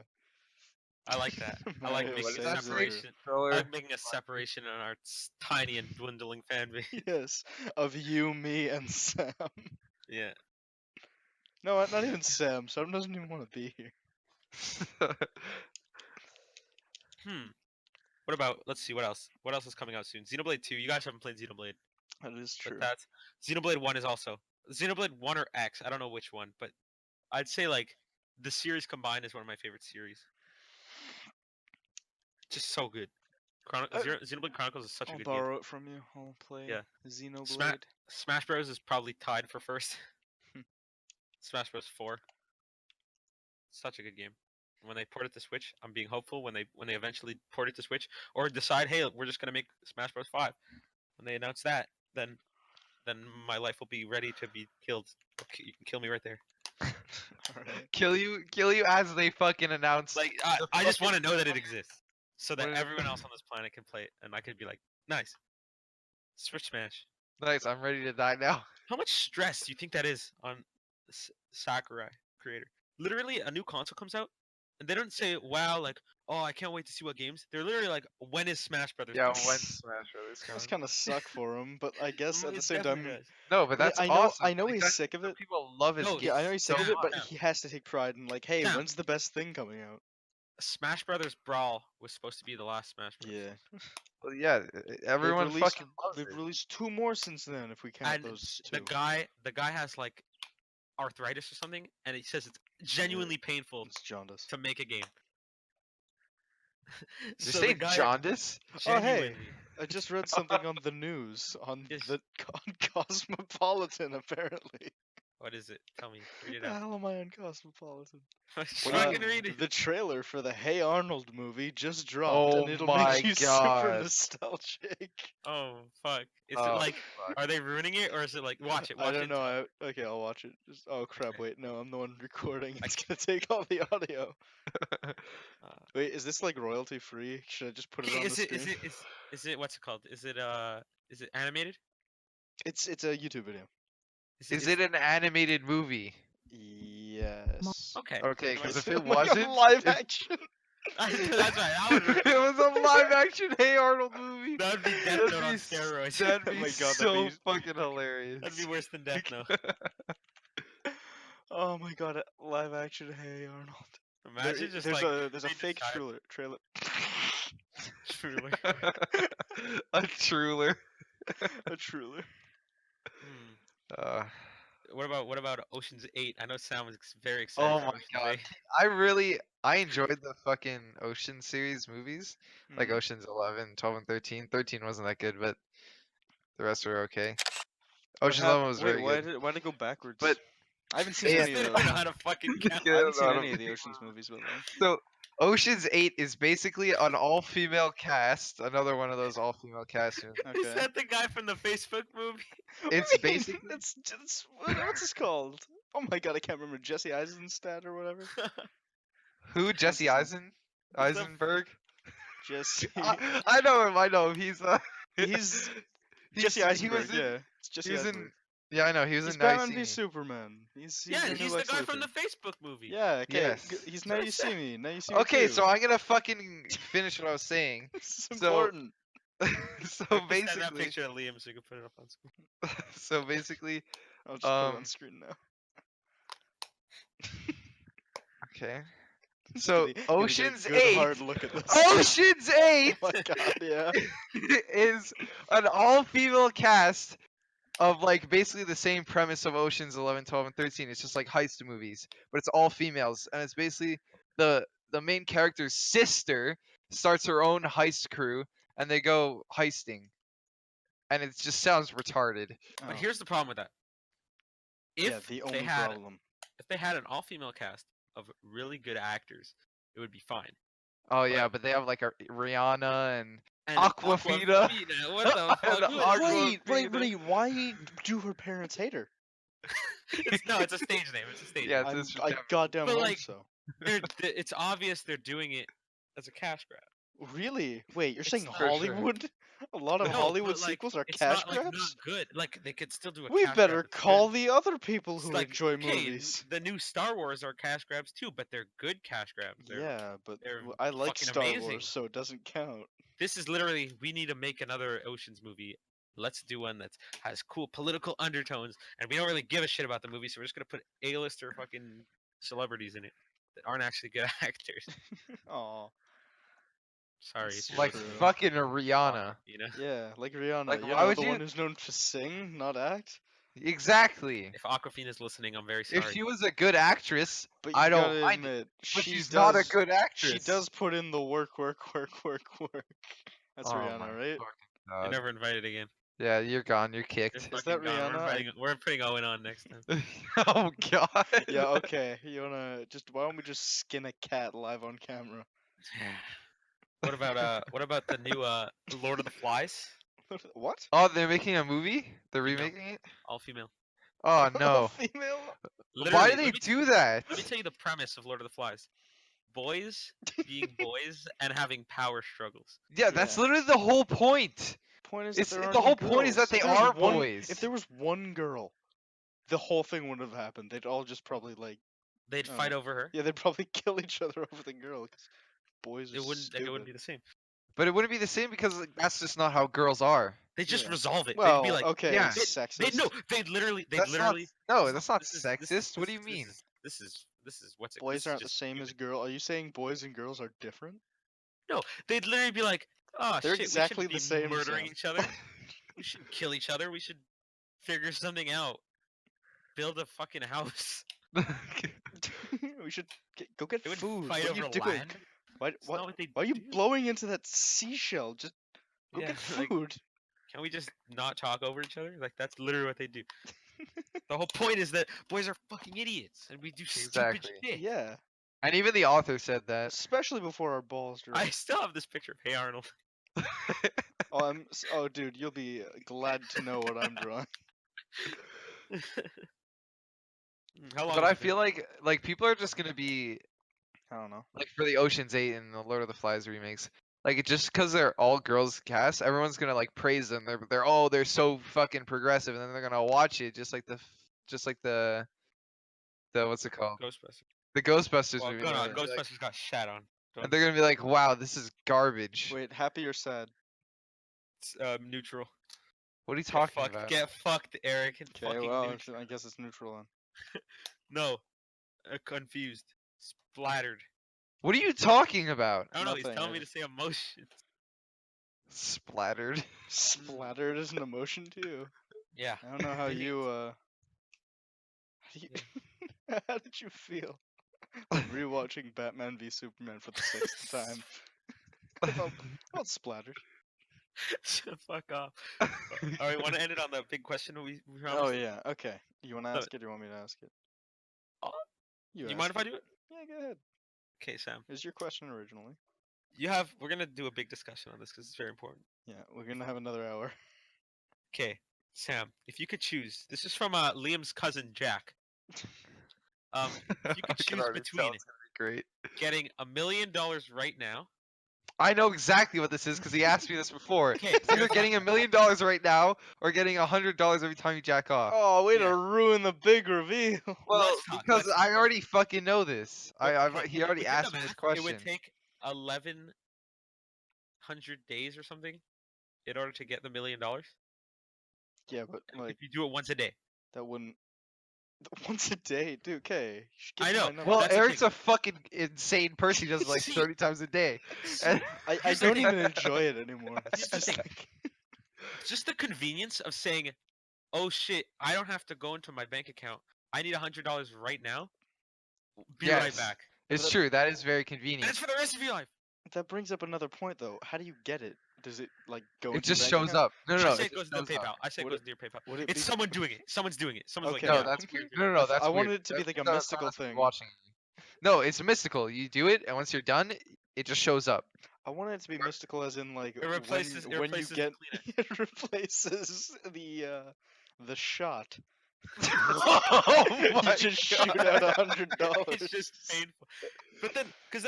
I like that. I like Mario making a saves separation. I Controller. like making a separation in our tiny and dwindling fan base. Yes, of you, me, and Sam. Yeah. No, not even Sam. Sam doesn't even want to be here. What about? Let's see. What else? What else is coming out soon? Xenoblade 2. You guys haven't played Xenoblade, That is but true. that's Xenoblade 1 is also Xenoblade 1 or X. I don't know which one, but I'd say like the series combined is one of my favorite series. Just so good. Xenoblade Chronicles is such a I'll good game. borrow it from you. I'll play Yeah. Xenoblade. Smash Bros is probably tied for first. Smash Bros 4. Such a good game. When they port it to Switch, I'm being hopeful when they eventually port it to Switch or decide, hey, we're just gonna make Smash Bros 5. When they announce that, then my life will be ready to be killed. You can kill me right there. Alright. Kill you as they fucking announce. Like the I just fucking want to know that it exists, so that What- everyone else on this planet can play it, and I could be like, nice, Switch Smash. Nice, I'm ready to die now. How much stress do you think that is on Sakurai creator? Literally, a new console comes out, and they don't say, "Wow, like, oh, I can't wait to see what games." They're literally like, "When is Smash Brothers?" Yeah, coming?" when Smash Brothers Must comes. kind of suck for him, but I guess at the It same definitely time, does. No, but that's I awesome. know Like, he's that's sick of what it. people love his No, game Yeah, I know he's sick so of it, but much. he has to take pride in like, hey, Sam. when's the best thing coming out? Smash Brothers Brawl was supposed to be the last Smash Bros. Yeah, Well, yeah, everyone fucking loves they've it. released 2 more since then, if we count And those the 2. guy has like arthritis or something, and he says it's genuinely painful It's jaundice. to make a game. You're So the saying guy jaundice? Oh hey, genuinely. I just read something on the news on Yes. the on Cosmopolitan. Apparently, What is it? Tell me. Read what it the out. hell am I on Cosmopolitan? Fucking read it. The trailer for the Hey Arnold movie just dropped, Oh and it'll my make you super God. nostalgic. Oh fuck! Is it Oh, like? fuck. Are they ruining it, or is it like? Watch it. I Watch don't it. know. Okay, I'll watch it. Just oh crap! Okay. Wait, no, I'm the one recording. I It's gonna take all the audio. Uh, Wait, is this like royalty free? Should I just put it okay, on the is it screen? is it what's it called? Is it animated? It's a YouTube video. Is it an animated movie? Yes. okay? Okay, Am I- because if Oh it my God, wasn't, live if, action. That's right. That would if it was a live action Hey Arnold movie, that would be Death that'd Note be on s- steroids. that'd Oh be my God, that'd so be- fucking hilarious. That'd be worse than Death Note. Oh my God, live action Hey Arnold. Imagine just there's like a they fake decide- trailer. Truly. A truler. A truler. Hmm. Uh, What about Ocean's 8? I know Sam was very excited. oh for my Ocean's God. 8. I enjoyed the fucking Ocean series movies. Like Mhm. Ocean's 11, 12, and 13. 13 wasn't that good, but the rest were okay. What Ocean's hap- 11 was Wait, very why good. did it go backwards? But I haven't seen Yeah, Because any they of don't the. know how to fucking count. Yeah, I haven't seen not a- any of the Ocean's movies, by the way. So Ocean's 8 is basically an all-female cast. Another one of those all-female casts. Is Okay. that the guy from the Facebook movie? It's Wait, basically that's what's this called? Oh my God, I can't remember. Jesse Eisenstadt or whatever. who? Jesse his name? Eisen? What's the- Eisenberg? Jesse. I know him. I know him. He's He's he's- Jesse he Eisenberg. was in- Yeah, it's Jesse he was Eisenberg. in. Yeah, I know. He was He's in Now You Batman See v Me. Superman. He's Yeah, the new he's the Lex guy from Luthor. the Facebook movie. Yeah, okay. Yes. He's That's Now what I You See said. Me. Now You See Me Okay, too. so I'm gonna fucking finish what I was saying. This is so- important. So I have to send that basically, picture to Liam so you can put it up on screen. so basically, I'll just put it on um, screen now. okay. So Gonna Ocean's get a good 8. hard look at this. Ocean's 8 Oh my God, yeah. is an all-female cast of like basically the same premise of Ocean's 11, 12, and 13. It's just like heist movies, but it's all females, and it's basically the main character's sister starts her own heist crew, and they go heisting, and it just sounds retarded. But Oh, here's the problem with that. yeah, If the they only had problem. if they had an all-female cast of really good actors, it would be fine. Oh yeah, but they have like a Rihanna and And Aquafina. What the fuck? And Who is- Aqua- Wait. Why do her parents hate her? it's a stage name. It's a stage Yeah, name. it's just I Japanese. goddamn But, hope like, so. It's obvious they're doing it as a cash grab. Really? Wait, you're It's saying not- For sure. Hollywood? A lot of No, Hollywood but, like, sequels are it's cash not, like, grabs? not good. Like they could still do a We cash better grab that's call good. the other people It's who like, enjoy okay, movies. the new Star Wars are cash grabs too, but they're good cash grabs. Yeah, but they're I like fucking Star amazing. Wars, so it doesn't count. This is literally we need to make another Ocean's movie. Let's do one that has cool political undertones, and we don't really give a shit about the movie, so we're just gonna put A-lister fucking celebrities in it that aren't actually good actors. Aw. Sorry, It's if you're Like true. listening, fucking Rihanna. you know. Yeah, like Rihanna. Like, you why know, would the you- one who's known to sing, not act. Exactly. If Aquafina's listening, I'm very sorry. If she was a good actress, But you I don't gotta mind it. admit, But she she's does, not a good actress. She does put in the work. That's Oh Rihanna, my right? fucking You're God. never invited again. Yeah, you're gone. You're You're kicked. Is fucking that gone. Rihanna? We're putting Owen on next time. Oh God. Yeah, okay. You wanna just why don't we just skin a cat live on camera? What about the new Lord of the Flies? What? Oh, they're making a movie. They're Female. remaking it. All female. Oh no. Female. Why Literally, do they let me do that? let me tell you the premise of Lord of the Flies. Boys being boys and having power struggles. Yeah, that's Yeah. literally the whole point. Point is that there aren't The any whole point is that girls. they If there was are one, boys. If there was one girl, the whole thing wouldn't have happened. They'd all just probably like, They'd Oh. fight over her. yeah, they'd probably kill each other over the girl. 'Cause boys are It wouldn't stupid. be the same. But it wouldn't be the same because like, that's just not how girls are. They just Yeah. resolve it. Well, They'd be like, okay, Yeah. sexist. they'd literally, That's not. No, that's not sexist. What do you mean? This is what's it? Boys this is aren't the just same human. as girls. Are you saying boys and girls are different? No, they'd literally be like, oh They're shit, exactly we the should be same, murdering Sam. each other. We should kill each other. We should figure something out. Build a fucking house. We should go get They would food. fight What are you over doing? land. Why? It's not what they Why are you do. blowing into that seashell? Just go Yeah, get like, food. Can we just not talk over each other? Like that's literally what they do. The whole point is that boys are fucking idiots and we do stupid Exactly. shit. Yeah, And even the author said that. especially before our balls I drop. still have this picture of Hey Arnold. Oh, dude, you'll be glad to know what I'm drawing. How long? But has I it been? feel like people are just gonna be I don't know. like for the Ocean's 8 and the Lord of the Flies remakes. Like just because they're all girls cast, everyone's gonna like praise them. They're so fucking progressive, and then they're gonna watch it just like the what's it called? Ghostbusters. The Ghostbusters Well, movie. no, and no, they're gonna be like- Ghostbusters got shat on. and they're gonna be like, "Wow, this is garbage." Wait, happy or sad? It's, neutral. What are you talking Get fucked. about? Get fucked, Eric. It's Okay, fucking well, neutral. I guess it's neutral then. No, confused, splattered. What are you talking about? I don't know. He's Nothing, telling I me to just- say emotions. Splattered. Splattered is an emotion too. Yeah. I don't know how Maybe you How, do you how did you feel rewatching Batman v Superman for the 6th time? About splattered. Shut fuck off. All right, want to end it on the big question we promised? Oh yeah, okay. You want to Love ask it or you want me to ask it? Oh, You you mind if ask I do it? Yeah, go ahead. Okay, Sam. It was your question originally. We're gonna do a big discussion on this because it's very important. Yeah, we're gonna have another hour. Okay, Sam. If you could choose, this is from Liam's cousin Jack. If you I could can choose already tell between it's gonna be great. getting $1 million right now. I know exactly what this is because he asked me this before. Okay, It's either here's getting $1 million right now or getting $100 every time you jack off. Oh, way Yeah. to ruin the big reveal. Well, let's talk, because let's I talk. already fucking know this. Okay, He already within the asked me this math, question. It would take 1,100 days or something in order to get the $1 million. Yeah, but like If you do it once a day. that wouldn't. Once a day, dude. Okay. you should get I to know, my number. Well, that's the Eric's thing. a fucking insane person. He does it like See- 30 times a day. And I Here's the don't thing. even enjoy it anymore. Here's It's the just thing. like Just the convenience of saying, "Oh shit, I don't have to go into my bank account. I need $100 right now. Be right Yes. back." it's But- true. That is very And convenient. it's for the rest of your life. that brings up another point though. How do you get it? Does it like go It into your just bank shows account? up. No, I no, say it it goes just into shows up. PayPal. I say it Would goes it- into your PayPal. would it It's be- someone doing it. Someone's doing it. Someone's Okay. like, No, yeah, that's here, weird. here. No, that's I weird. wanted it to be like a That's mystical someone thing. Watching you. No, it's mystical. You do it, and once you're done, it just shows up. I wanted it to be mystical as in like It replaces- when you the get Kleenex. it replaces the shot. Oh You my just God. shoot out $100. It's just painful. But then, because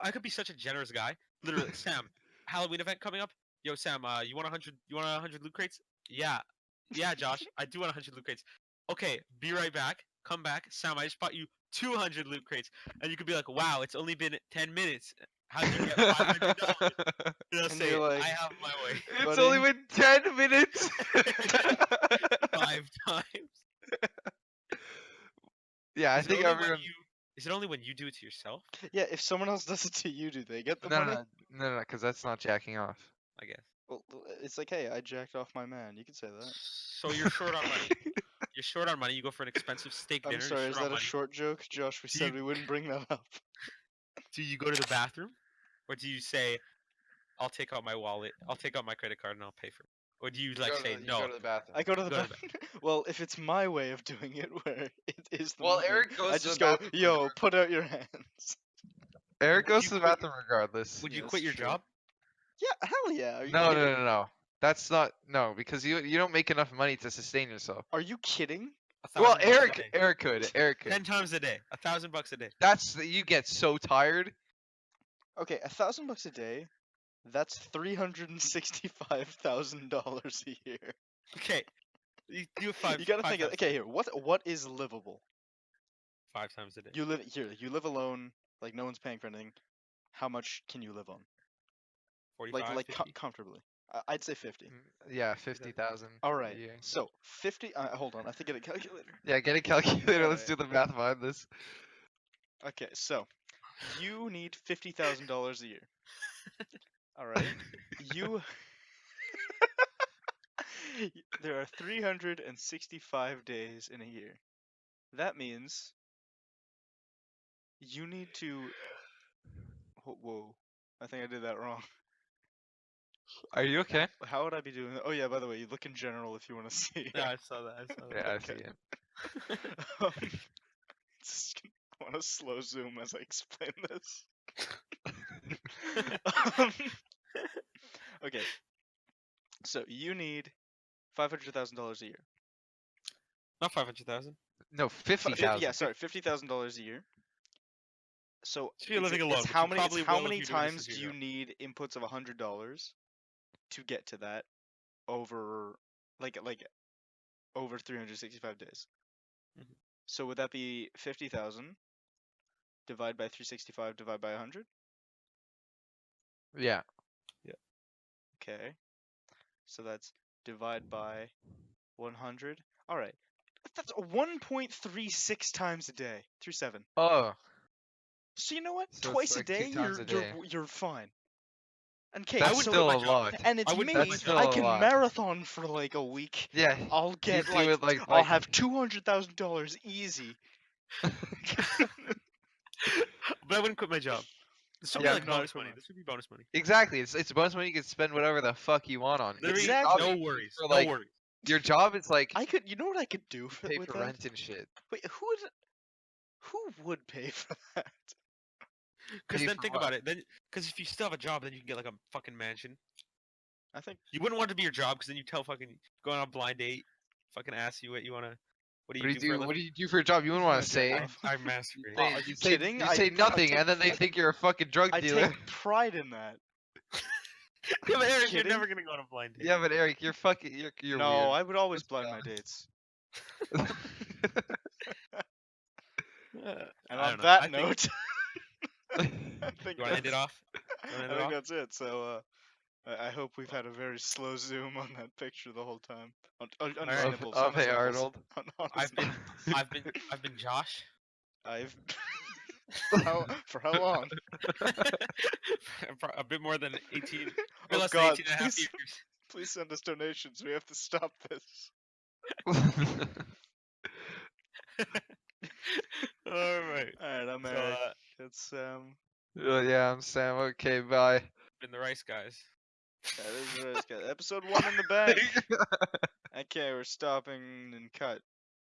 I could be such a generous guy. Literally, Sam, Halloween event coming up. Yo, Sam, you want 100? You want 100 loot crates? Yeah, Josh, I do want 100 loot crates. Okay, be right back. Come back, Sam. I just bought you 200 loot crates, and you could be like, "Wow, it's only been 10 minutes. How'd you get $500?" And I'll And say, you're like, "I have my way." It's Buddy. only been 10 minutes. 5 times. Yeah, I Is it think only when everyone. Is it only when you do it to yourself? Yeah, if someone else does it to you, do they get the No, money? no, because that's not jacking off. I guess. Well, it's like, hey, I jacked off my man. You could say that. So you're short on money. You're short on money. You go for an expensive steak dinner. I'm sorry, you're is short on that a money. short joke? Josh, we Do said you- we wouldn't bring that up. Do you go to the bathroom, or do you say, "I'll take out my wallet. I'll take out my credit card and I'll pay for it"? Or do you like say You no? go to the bathroom. I go to the Go to the bathroom. Well, if it's my way of doing it, where it is the Well, money, Eric goes I to just the go, bathroom yo, regardless. put out your hands. Eric Would goes you to the quit- bathroom regardless. Would you Yeah, quit that's your true. job? Yeah, hell yeah. Are you No, kidding? no, no, no. That's not because you don't make enough money to sustain yourself. Are you kidding? Well, $1,000 a Eric day. could. Eric could. 10 times a day. $1,000 a day. You get so tired. Okay, $1,000 a day. That's $365,000 a year. Okay. You do five. You gotta five think. times Okay, here. What is livable? 5 times a day. You live here. You live alone. Like no one's paying for anything. How much can you live on? 45, Like 50? comfortably. I'd say 50. Yeah, 50,000. All right. Yeah. So 50. Hold on. I have to get a calculator. Yeah, get a calculator. Let's Alright. do the math behind this. Okay, so you need $50,000 a year. All right. You. There are 365 days in a year. That means you need to. Whoa. I think I did that wrong. Are you okay? How would I be doing that? Oh yeah, by the way, you look in general if you want to see. Yeah, I saw that. I saw that. Yeah, I Okay. see it. Just want to slow zoom as I explain this. Um, okay. So you need $500,000 a year. Not 500,000. No, 50,000. Yeah, sorry, $50,000 a year. So So you're living it's alone, which how you many? It's probably how will if many you're doing this times as do your you job. need inputs of $100 to get to that over like over 365 days? Mhm. So would that be 50,000 divided by 365 divided by 100? Yeah. Okay. So that's divide by 100. All right. That's 1.36 times a day through 7. Oh. So you know what? So it's Twice a like 2 day, times a day. you're fine. And okay, That's wouldn't so quit still my a job. lot. and it's I wouldn't me. quit That's my still I job. a can lot. marathon for like a week. Yeah. I'll get do like, it like I'll Mike. have $200,000 easy. But I wouldn't quit my job. This would Yeah, be I'm like not bonus money. quitting. This would be bonus money. Exactly. It's bonus money. You can spend whatever the fuck you want on. Literally, Your Exactly. job no is worries. for, No like, worries. Your job is like I could. You know what I could do pay with for that? rent and shit. Wait, who would pay for that? Because Pay then for think what? about it. Then, because if you still have a job, then you can get like a fucking mansion. I think You wouldn't want it to be your job, because then you tell fucking going on a blind date, fucking ask you what you wanna. What do you do for a What do living? you do for a job? You wouldn't want to Jack say. off. I masturbate. Oh, are you kidding? You I say nothing, take- and then they think you're a fucking drug I dealer. take pride in that. Yeah, but Eric, you're kidding? never gonna go on a blind date. Yeah, but Eric, you're fucking. You're No, weird. I would always Let's be blind my dates. And And I on don't know. that I think- note, I think You wanna end it that's- off? You wanna end I it think off? that's it. So I hope we've had a very slow zoom on that picture the whole time. On his Alright. nipples. Of on his Hey nipples. Arnold. On his I've been Josh. I've for how long? A bit more than 18. Oh Less God, than 18 and a half please, years. please send us donations. We have to stop this. Alright. Alright, I'm So, Eric. It's Yeah, I'm Sam. Okay, bye. been the rice guys. that is episode 1 in the bank. Okay, we're stopping and cut.